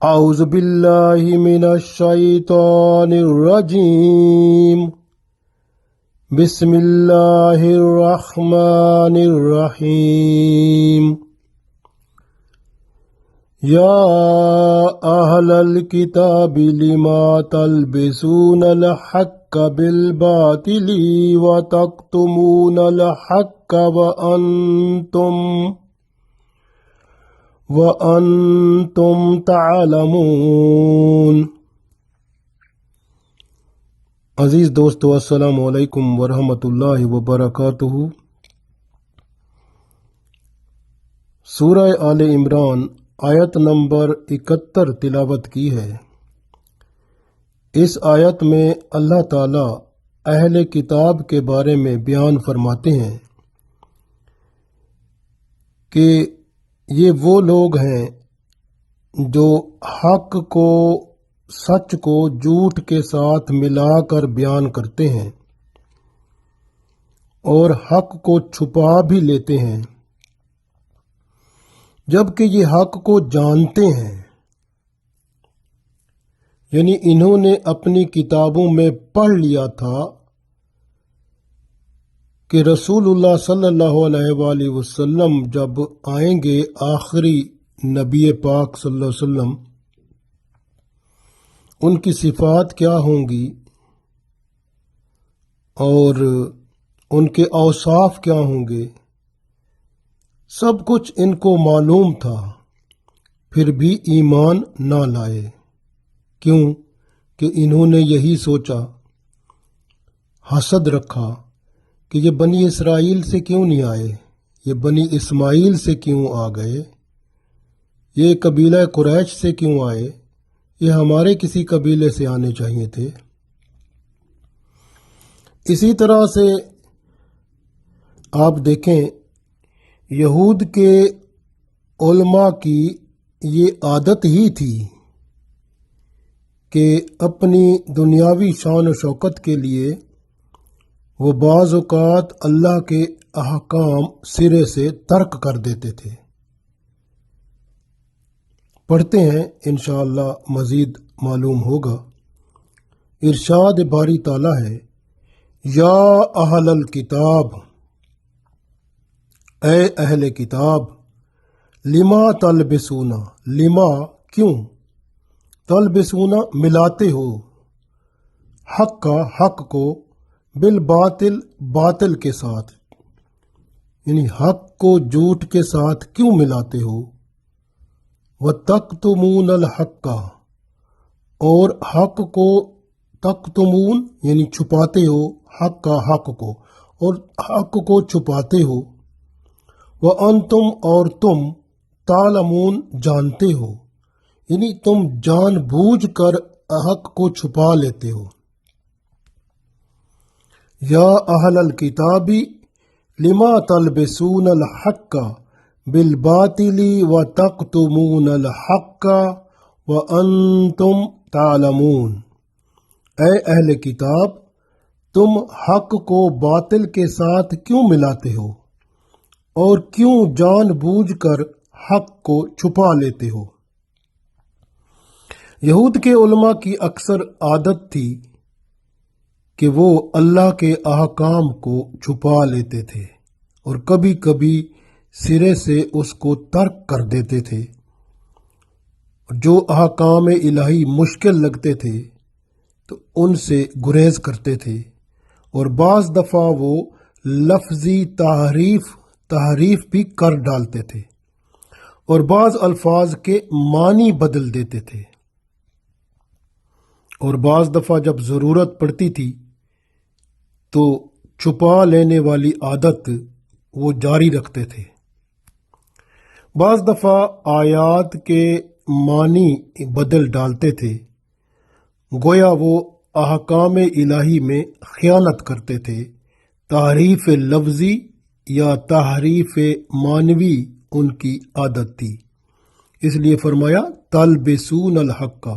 اعوذ باللہ من الشیطان الرجیم بسم اللہ الرحمن الرحیم یا اہل الکتاب لما تلبسون الحق بالباطل وتکتمون الحق وَأَنْتُمْ تعلمون۔ عزیز دوستو، السلام علیکم ورحمۃ اللہ وبرکاتہ۔ سورہ آل عمران آیت نمبر 71 تلاوت کی ہے۔ اس آیت میں اللہ تعالی اہل کتاب کے بارے میں بیان فرماتے ہیں کہ یہ وہ لوگ ہیں جو حق کو، سچ کو جھوٹ کے ساتھ ملا کر بیان کرتے ہیں اور حق کو چھپا بھی لیتے ہیں، جبکہ یہ حق کو جانتے ہیں۔ یعنی انہوں نے اپنی کتابوں میں پڑھ لیا تھا کہ رسول اللہ صلی اللہ علیہ وآلہ وسلم جب آئیں گے، آخری نبی پاک صلی اللہ علیہ وسلم، ان کی صفات کیا ہوں گی اور ان کے اوصاف کیا ہوں گے، سب کچھ ان کو معلوم تھا، پھر بھی ایمان نہ لائے۔ کیوں کہ انہوں نے یہی سوچا، حسد رکھا کہ یہ بنی اسرائیل سے کیوں نہیں آئے، یہ بنی اسماعیل سے کیوں آ گئے، یہ قبیلہ قریش سے کیوں آئے، یہ ہمارے کسی قبیلے سے آنے چاہیے تھے۔ اسی طرح سے آپ دیکھیں، یہود کے علماء کی یہ عادت ہی تھی کہ اپنی دنیاوی شان و شوکت کے لیے وہ بعض اوقات اللہ کے احکام سرے سے ترک کر دیتے تھے۔ پڑھتے ہیں، انشاءاللہ مزید معلوم ہوگا۔ ارشاد باری تعالیٰ ہے، یا اہل الکتاب، اے اہل کتاب، لما تلبسون، لما کیوں، تلبسون ملاتے ہو، حق کا، حق کو، بالباطل، باطل کے ساتھ، یعنی حق کو جھوٹ کے ساتھ کیوں ملاتے ہو، وَتَكْتُمُونَ الْحَقَّ، اور حق کو تکتمون یعنی چھپاتے ہو، حق کا، حق کو، اور حق کو چھپاتے ہو، وَأَنْتُمْ، اور تم، تعلمون جانتے ہو، یعنی تم جان بوجھ کر حق کو چھپا لیتے ہو۔ یا اہل الکتاب لما تلبسون الحق بالباطل وتکتمون الحق وانتم تعلمون، اے اہل کتاب، تم حق کو باطل کے ساتھ کیوں ملاتے ہو اور کیوں جان بوجھ کر حق کو چھپا لیتے ہو۔ یہود کے علماء کی اکثر عادت تھی کہ وہ اللہ کے احکام کو چھپا لیتے تھے اور کبھی کبھی سرے سے اس کو ترک کر دیتے تھے۔ جو احکام الہی مشکل لگتے تھے تو ان سے گریز کرتے تھے، اور بعض دفعہ وہ لفظی تحریف بھی کر ڈالتے تھے اور بعض الفاظ کے معنی بدل دیتے تھے، اور بعض دفعہ جب ضرورت پڑتی تھی تو چھپا لینے والی عادت وہ جاری رکھتے تھے۔ بعض دفعہ آیات کے معنی بدل ڈالتے تھے، گویا وہ احکام الہی میں خیانت کرتے تھے۔ تحریف لفظی یا تحریف معنوی ان کی عادت تھی، اس لیے فرمایا تلبسون الحق،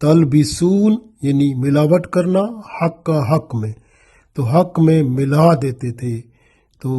تلبسون یعنی ملاوٹ کرنا، حق کا، حق میں، تو حق میں ملا دیتے تھے تو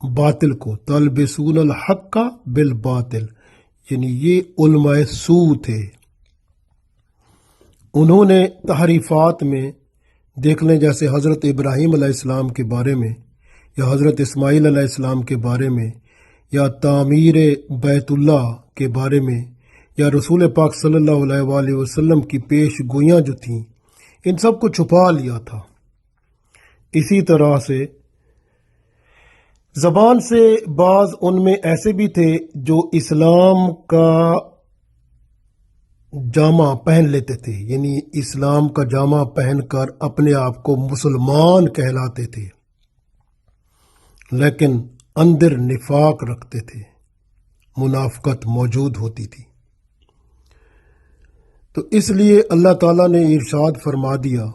باطل کو، تلبسون الحق بالباطل، یعنی یہ علماء سو تھے۔ انہوں نے تحریفات میں دیکھ لیں، جیسے حضرت ابراہیم علیہ السلام کے بارے میں، یا حضرت اسماعیل علیہ السلام کے بارے میں، یا تعمیر بیت اللہ کے بارے میں، یا رسول پاک صلی اللہ علیہ وآلہ وسلم کی پیش گوئیاں جو تھیں، ان سب کو چھپا لیا تھا۔ اسی طرح سے زبان سے بعض ان میں ایسے بھی تھے جو اسلام کا جامہ پہن لیتے تھے، یعنی اسلام کا جامہ پہن کر اپنے آپ کو مسلمان کہلاتے تھے، لیکن اندر نفاق رکھتے تھے، منافقت موجود ہوتی تھی۔ تو اس لیے اللہ تعالیٰ نے ارشاد فرما دیا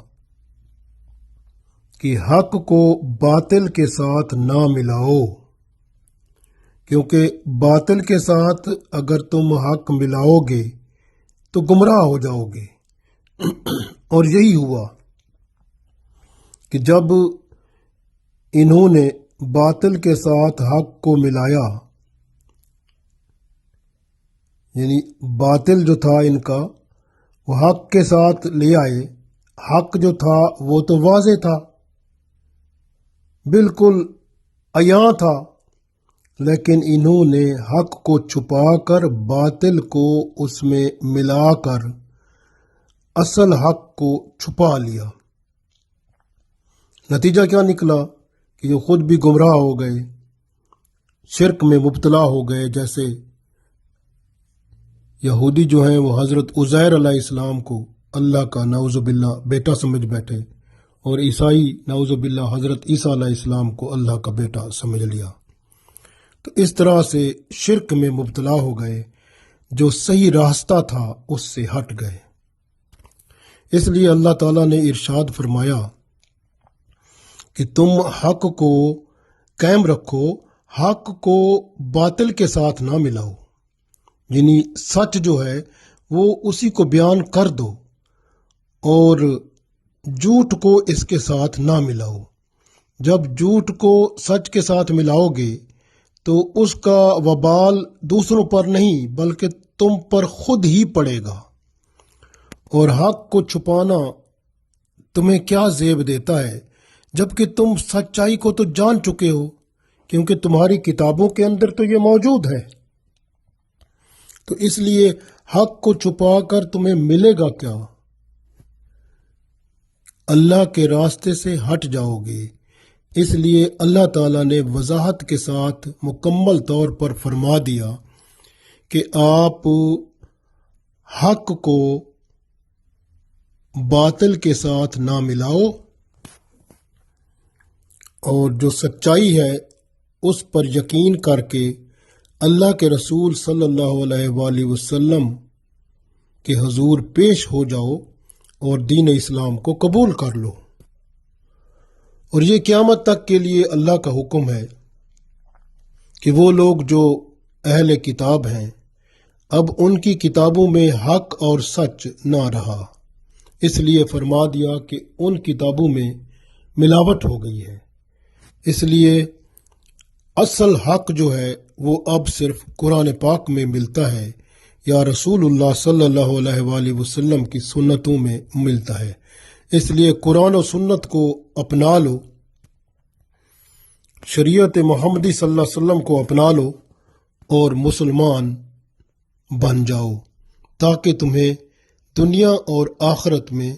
کہ حق کو باطل کے ساتھ نہ ملاؤ، کیونکہ باطل کے ساتھ اگر تم حق ملاؤ گے تو گمراہ ہو جاؤ گے۔ اور یہی ہوا کہ جب انہوں نے باطل کے ساتھ حق کو ملایا، یعنی باطل جو تھا ان کا وہ حق کے ساتھ لے آئے، حق جو تھا وہ تو واضح تھا، بالکل عیاں تھا، لیکن انہوں نے حق کو چھپا کر باطل کو اس میں ملا کر اصل حق کو چھپا لیا۔ نتیجہ کیا نکلا کہ جو خود بھی گمراہ ہو گئے، شرک میں مبتلا ہو گئے، جیسے یہودی جو ہیں وہ حضرت عزیر علیہ السلام کو اللہ کا نعوذ باللہ بیٹا سمجھ بیٹھے، اور عیسائی نعوذ باللہ حضرت عیسیٰ علیہ السلام کو اللہ کا بیٹا سمجھ لیا۔ تو اس طرح سے شرک میں مبتلا ہو گئے، جو صحیح راستہ تھا اس سے ہٹ گئے۔ اس لیے اللہ تعالیٰ نے ارشاد فرمایا کہ تم حق کو قائم رکھو، حق کو باطل کے ساتھ نہ ملاؤ، یعنی سچ جو ہے وہ اسی کو بیان کر دو، اور جھوٹ کو اس کے ساتھ نہ ملاؤ۔ جب جھوٹ کو سچ کے ساتھ ملاؤ گے تو اس کا وبال دوسروں پر نہیں بلکہ تم پر خود ہی پڑے گا۔ اور حق کو چھپانا تمہیں کیا زیب دیتا ہے، جبکہ تم سچائی کو تو جان چکے ہو، کیونکہ تمہاری کتابوں کے اندر تو یہ موجود ہے۔ تو اس لیے حق کو چھپا کر تمہیں ملے گا کیا؟ اللہ کے راستے سے ہٹ جاؤ گے۔ اس لیے اللہ تعالیٰ نے وضاحت کے ساتھ مکمل طور پر فرما دیا کہ آپ حق کو باطل کے ساتھ نہ ملاؤ، اور جو سچائی ہے اس پر یقین کر کے اللہ کے رسول صلی اللہ علیہ وآلہ وسلم کے حضور پیش ہو جاؤ اور دین اسلام کو قبول کر لو۔ اور یہ قیامت تک کے لیے اللہ کا حکم ہے کہ وہ لوگ جو اہل کتاب ہیں، اب ان کی کتابوں میں حق اور سچ نہ رہا، اس لیے فرما دیا کہ ان کتابوں میں ملاوٹ ہو گئی ہے۔ اس لیے اصل حق جو ہے وہ اب صرف قرآن پاک میں ملتا ہے یا رسول اللہ صلی اللہ علیہ وآلہ وسلم کی سنتوں میں ملتا ہے۔ اس لیے قرآن و سنت کو اپنا لو، شریعت محمدی صلی اللہ علیہ وسلم کو اپنا لو اور مسلمان بن جاؤ، تاکہ تمہیں دنیا اور آخرت میں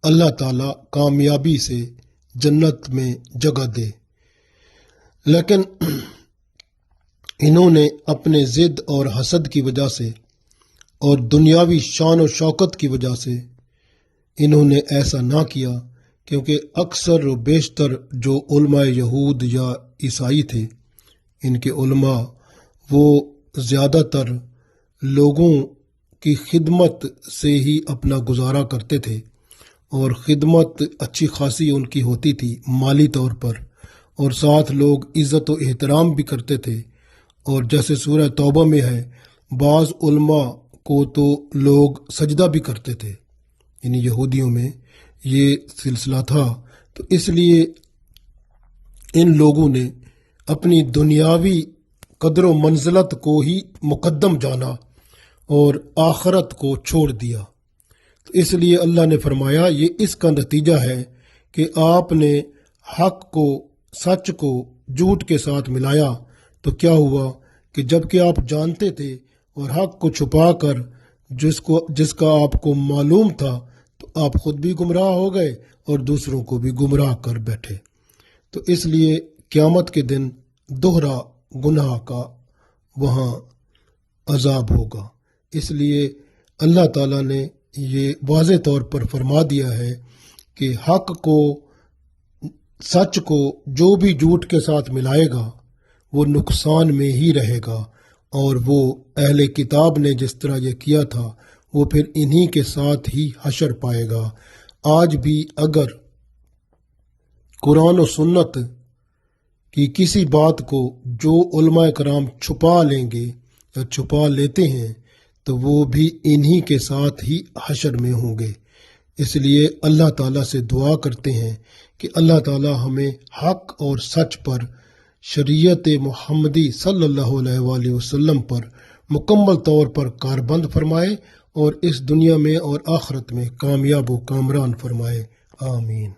اللہ تعالیٰ کامیابی سے جنت میں جگہ دے۔ لیکن انہوں نے اپنے ضد اور حسد کی وجہ سے اور دنیاوی شان و شوکت کی وجہ سے انہوں نے ایسا نہ کیا، کیونکہ اکثر و بیشتر جو علماء یہود یا عیسائی تھے، ان کے علماء وہ زیادہ تر لوگوں کی خدمت سے ہی اپنا گزارا کرتے تھے، اور خدمت اچھی خاصی ان کی ہوتی تھی مالی طور پر، اور ساتھ لوگ عزت و احترام بھی کرتے تھے۔ اور جیسے سورہ توبہ میں ہے، بعض علماء کو تو لوگ سجدہ بھی کرتے تھے، یعنی یہودیوں میں یہ سلسلہ تھا۔ تو اس لیے ان لوگوں نے اپنی دنیاوی قدر و منزلت کو ہی مقدم جانا اور آخرت کو چھوڑ دیا۔ تو اس لیے اللہ نے فرمایا یہ اس کا نتیجہ ہے کہ آپ نے حق کو، سچ کو جھوٹ کے ساتھ ملایا، تو کیا ہوا کہ جب کہ آپ جانتے تھے اور حق کو چھپا کر جس کا آپ کو معلوم تھا، تو آپ خود بھی گمراہ ہو گئے اور دوسروں کو بھی گمراہ کر بیٹھے۔ تو اس لیے قیامت کے دن دوہرا گناہ کا وہاں عذاب ہوگا۔ اس لیے اللہ تعالیٰ نے یہ واضح طور پر فرما دیا ہے کہ حق کو، سچ کو جو بھی جھوٹ کے ساتھ ملائے گا وہ نقصان میں ہی رہے گا، اور وہ اہل کتاب نے جس طرح یہ کیا تھا وہ پھر انہی کے ساتھ ہی حشر پائے گا۔ آج بھی اگر قرآن و سنت کی کسی بات کو جو علماء کرام چھپا لیں گے یا چھپا لیتے ہیں تو وہ بھی انہی کے ساتھ ہی حشر میں ہوں گے۔ اس لیے اللہ تعالیٰ سے دعا کرتے ہیں کہ اللہ تعالیٰ ہمیں حق اور سچ پر، شریعت محمدی صلی اللہ علیہ وآلہ وسلم پر مکمل طور پر کاربند فرمائے اور اس دنیا میں اور آخرت میں کامیاب و کامران فرمائے۔ آمین۔